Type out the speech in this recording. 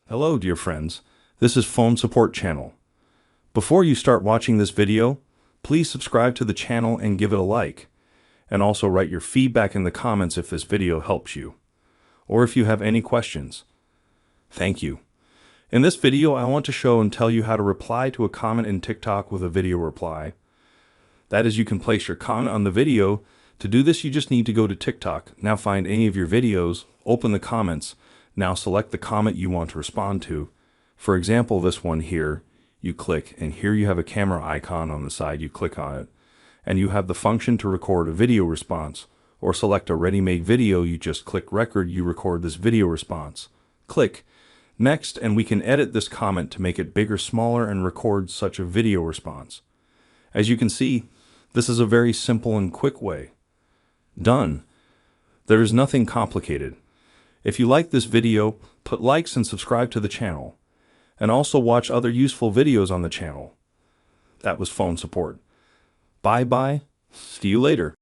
Hello, dear friends. This is Phone Support Channel. Before you start watching this video, please subscribe to the channel and give it a like. And also write your feedback in the comments if this video helps you, or if you have any questions. Thank you. In this video, I want to show and tell you how to reply to a comment in TikTok with a video reply. That is, you can place your comment on the video. To do this, you just need to go to TikTok. Now find any of your videos, open the comments. Now select the comment you want to respond to. For example, this one here, you click, and here you have a camera icon on the side. You click on it, and you have the function to record a video response, or select a ready-made video. You just click record, you record this video response. Click next, and we can edit this comment to make it bigger, smaller, and record such a video response. As you can see, this is a very simple and quick way. Done. There is nothing complicated. If you like this video, put likes and subscribe to the channel. And also watch other useful videos on the channel. That was Phone Support. Bye bye. See you later.